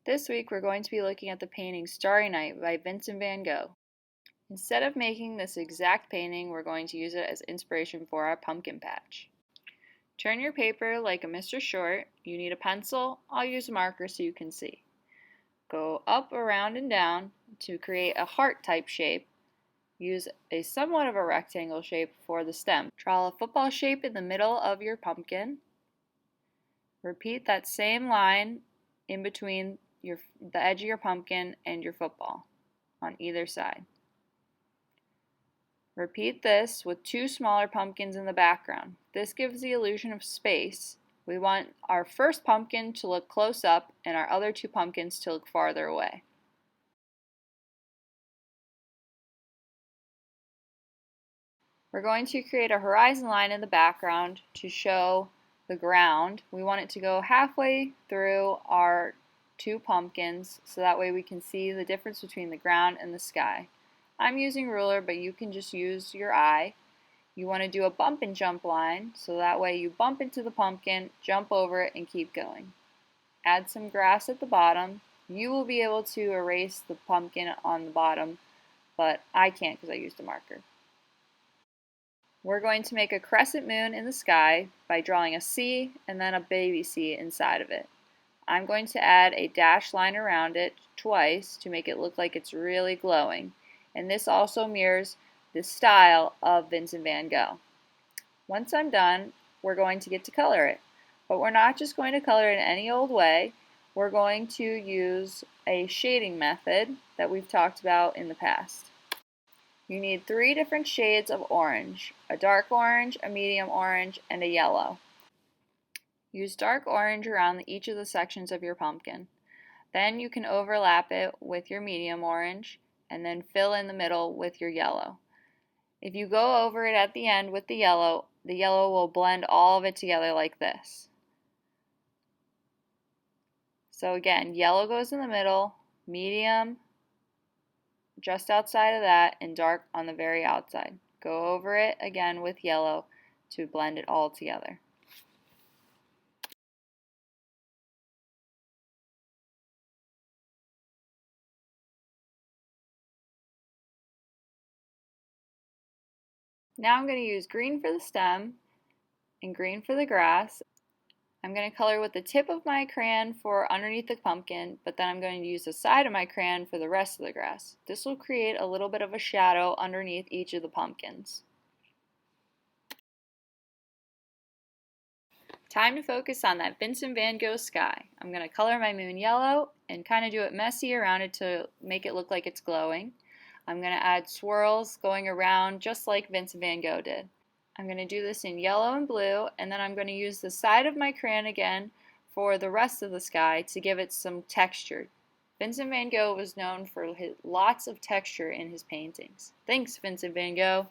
This week we're going to be looking at the painting Starry Night by Vincent van Gogh. Instead of making this exact painting, we're going to use it as inspiration for our pumpkin patch. Turn your paper like a Mr. Short. You need a pencil. I'll use a marker so you can see. Go up, around, and down to create a heart type shape. Use a somewhat of a rectangle shape for the stem. Draw a football shape in the middle of your pumpkin. Repeat that same line in between the edge of your pumpkin and your football on either side. Repeat this with two smaller pumpkins in the background. This gives the illusion of space. We want our first pumpkin to look close up and our other two pumpkins to look farther away. We're going to create a horizon line in the background to show the ground. We want it to go halfway through our two pumpkins so that way we can see the difference between the ground and the sky. I'm using ruler, but you can just use your eye. You want to do a bump and jump line so that way you bump into the pumpkin, jump over it, and keep going. Add some grass at the bottom. You will be able to erase the pumpkin on the bottom, but I can't because I used a marker. We're going to make a crescent moon in the sky by drawing a C and then a baby C inside of it. I'm going to add a dashed line around it twice to make it look like it's really glowing. And this also mirrors the style of Vincent van Gogh. Once I'm done, we're going to get to color it. But we're not just going to color it in any old way. We're going to use a shading method that we've talked about in the past. You need 3 different shades of orange: a dark orange, a medium orange, and a yellow. Use dark orange around each of the sections of your pumpkin. Then you can overlap it with your medium orange and then fill in the middle with your yellow. If you go over it at the end with the yellow will blend all of it together like this. So again, yellow goes in the middle, medium just outside of that, and dark on the very outside. Go over it again with yellow to blend it all together. Now I'm going to use green for the stem and green for the grass. I'm going to color with the tip of my crayon for underneath the pumpkin, but then I'm going to use the side of my crayon for the rest of the grass. This will create a little bit of a shadow underneath each of the pumpkins. Time to focus on that Vincent van Gogh sky. I'm going to color my moon yellow and kind of do it messy around it to make it look like it's glowing. I'm going to add swirls going around just like Vincent van Gogh did. I'm going to do this in yellow and blue, and then I'm going to use the side of my crayon again for the rest of the sky to give it some texture. Vincent van Gogh was known for lots of texture in his paintings. Thanks, Vincent van Gogh.